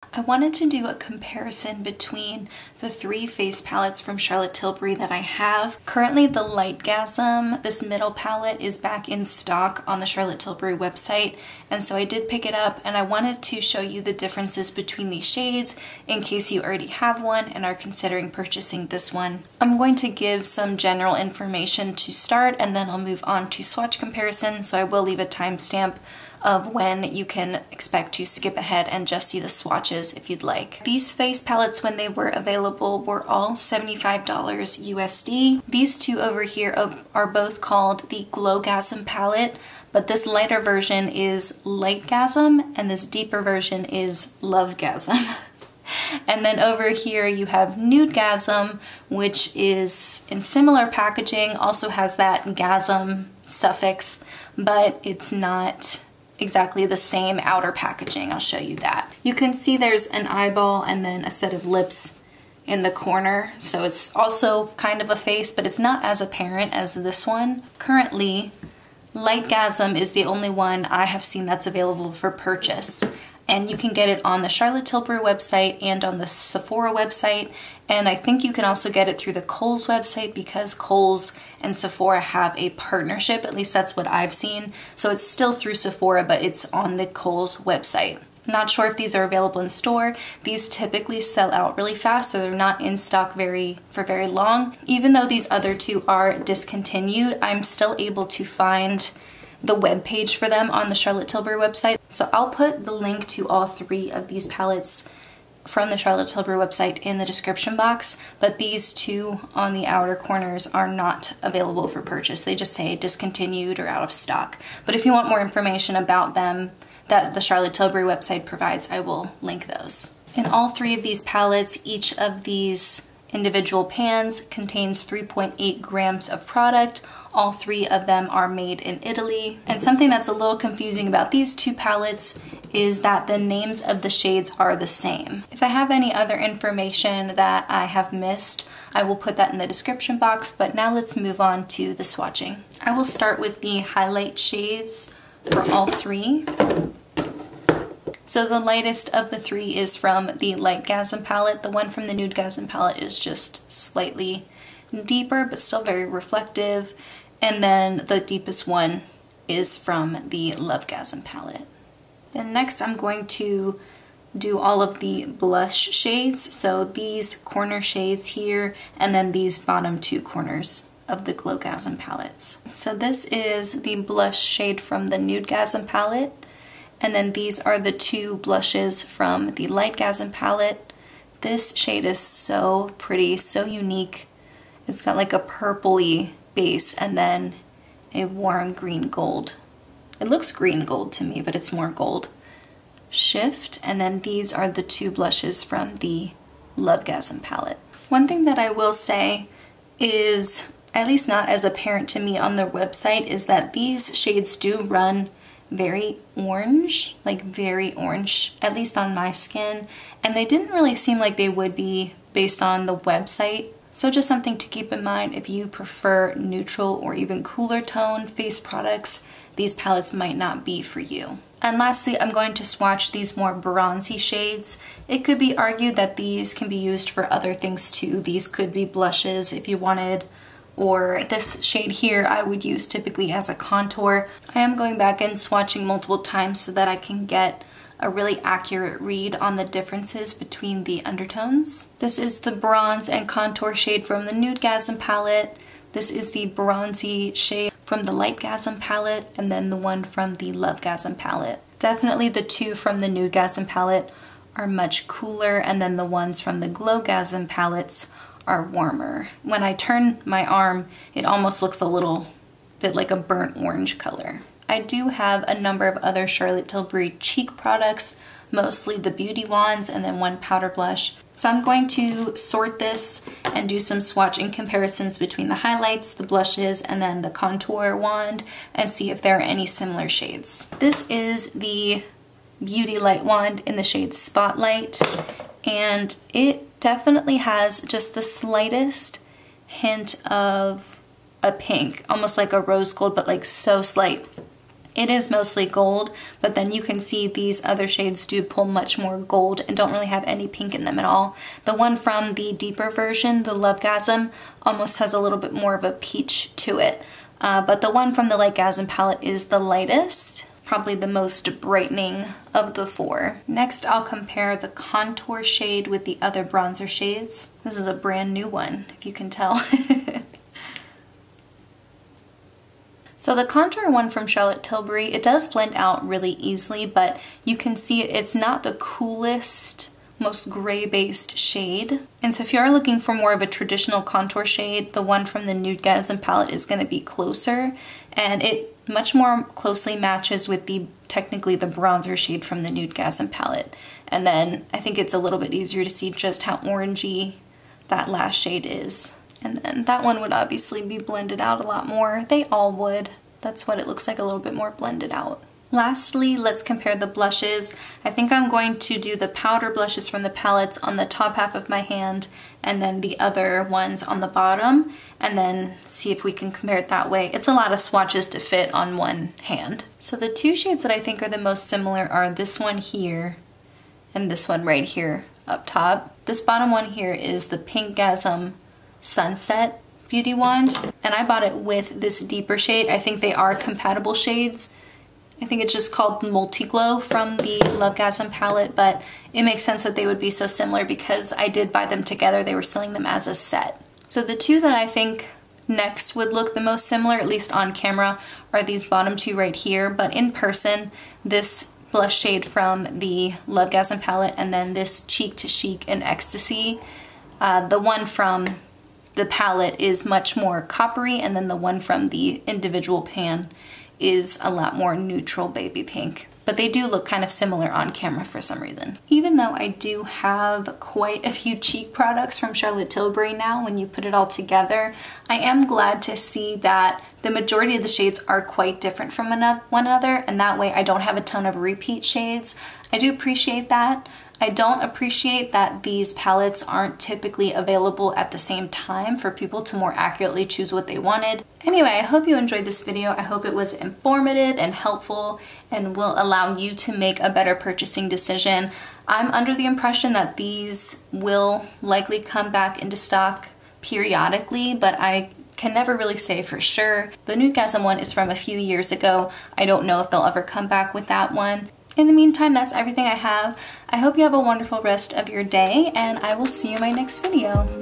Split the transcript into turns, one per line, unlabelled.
I wanted to do a comparison between the 3 face palettes from Charlotte Tilbury that I have. Currently the LIGHTGASM, this middle palette, is back in stock on the Charlotte Tilbury website, and so I did pick it up, and I wanted to show you the differences between these shades in case you already have one and are considering purchasing this one. I'm going to give some general information to start, and then I'll move on to swatch comparison, so I will leave a timestamp of when you can expect to skip ahead and just see the swatches if you'd like. These face palettes, when they were available, were all $75 USD. These two over here are both called the Glowgasm palette, but this lighter version is LIGHTGASM and this deeper version is LOVEgasm. And then over here you have Nudegasm, which is in similar packaging, also has that gasm suffix, but it's not exactly the same outer packaging. I'll show you that. You can see there's an eyeball and then a set of lips in the corner, so it's also kind of a face, but it's not as apparent as this one. Currently, LIGHTGASM is the only one I have seen that's available for purchase, and you can get it on the Charlotte Tilbury website and on the Sephora website, and I think you can also get it through the Kohl's website because Kohl's and Sephora have a partnership, at least that's what I've seen. So it's still through Sephora, but it's on the Kohl's website. Not sure if these are available in store. These typically sell out really fast, so they're not in stock for very long. Even though these other two are discontinued, I'm still able to find the web page for them on the Charlotte Tilbury website. So I'll put the link to all 3 of these palettes from the Charlotte Tilbury website in the description box, but these 2 on the outer corners are not available for purchase. They just say discontinued or out of stock. But if you want more information about them that the Charlotte Tilbury website provides, I will link those. In all 3 of these palettes, each of these individual pans contains 3.8 grams of product. All 3 of them are made in Italy. And something that's a little confusing about these 2 palettes is that the names of the shades are the same. If I have any other information that I have missed, I will put that in the description box, but now let's move on to the swatching. I will start with the highlight shades for all 3. So the lightest of the 3 is from the LIGHTGASM palette. The one from the Nudegasm palette is just slightly deeper, but still very reflective. And then the deepest one is from the LOVEgasm palette. Then next I'm going to do all of the blush shades. So these corner shades here, and then these bottom 2 corners of the Glowgasm palettes. So this is the blush shade from the Nudegasm palette. And then these are the 2 blushes from the LIGHTGASM palette. This shade is so pretty, so unique. It's got like a purpley base and then a warm green gold. It looks green gold to me, but it's more gold shift. And then these are the 2 blushes from the LOVEgasm palette. One thing that I will say is, at least not as apparent to me on their website, is that these shades do run very orange, like very orange, at least on my skin, and they didn't really seem like they would be based on the website. So just something to keep in mind if you prefer neutral or even cooler tone face products, these palettes might not be for you. And lastly, I'm going to swatch these more bronzy shades. It could be argued that these can be used for other things too. These could be blushes if you wanted, or this shade here I would use typically as a contour. I am going back and swatching multiple times so that I can get a really accurate read on the differences between the undertones. This is the bronze and contour shade from the Nudegasm palette. This is the bronzy shade from the LIGHTGASM palette, and then the one from the LOVEgasm palette. Definitely the 2 from the Nudegasm palette are much cooler, and then the ones from the Glowgasm palettes are warmer. When I turn my arm, it almost looks a little bit like a burnt orange color. I do have a number of other Charlotte Tilbury cheek products, mostly the beauty wands and then 1 powder blush. So I'm going to sort this and do some swatching comparisons between the highlights, the blushes, and then the contour wand, and see if there are any similar shades. This is the Beauty Light Wand in the shade Spotlight, and it definitely has just the slightest hint of a pink, almost like a rose gold, but like so slight. It is mostly gold, but then you can see these other shades do pull much more gold and don't really have any pink in them at all. The one from the deeper version, the LIGHTGASM, almost has a little bit more of a peach to it. But the one from the LIGHTGASM palette is the lightest, probably the most brightening of the four. Next, I'll compare the contour shade with the other bronzer shades. This is a brand new one, if you can tell. So the contour one from Charlotte Tilbury, it does blend out really easily, but you can see it's not the coolest, most gray-based shade. And so if you are looking for more of a traditional contour shade, the one from the Nudegasm palette is going to be closer, and it much more closely matches with technically the bronzer shade from the Nudegasm palette. And then I think it's a little bit easier to see just how orangey that last shade is. And then that one would obviously be blended out a lot more. They all would. That's what it looks like, a little bit more blended out. Lastly, let's compare the blushes. I think I'm going to do the powder blushes from the palettes on the top half of my hand and then the other ones on the bottom, and then see if we can compare it that way. It's a lot of swatches to fit on one hand. So the two shades that I think are the most similar are this one here and this one right here up top. This bottom one here is the Pinkgasm Sunset Beauty Wand, and I bought it with this deeper shade. I think they are compatible shades. I think it's just called Multi-Glow from the LIGHTGASM palette, but it makes sense that they would be so similar because I did buy them together. They were selling them as a set. So the two that I think next would look the most similar, at least on camera, are these bottom two right here, but in person, this blush shade from the LIGHTGASM palette and then this Cheek to Chic in Ecstasy. The one from the palette is much more coppery, and then the one from the individual pan is a lot more neutral baby pink. But they do look kind of similar on camera for some reason. Even though I do have quite a few cheek products from Charlotte Tilbury now, when you put it all together, I am glad to see that the majority of the shades are quite different from one another, and that way I don't have a ton of repeat shades. I do appreciate that. I don't appreciate that these palettes aren't typically available at the same time for people to more accurately choose what they wanted. Anyway, I hope you enjoyed this video. I hope it was informative and helpful and will allow you to make a better purchasing decision. I'm under the impression that these will likely come back into stock periodically, but I can never really say for sure. The Nudegasm one is from a few years ago. I don't know if they'll ever come back with that one. In the meantime, that's everything I have. I hope you have a wonderful rest of your day, and I will see you in my next video.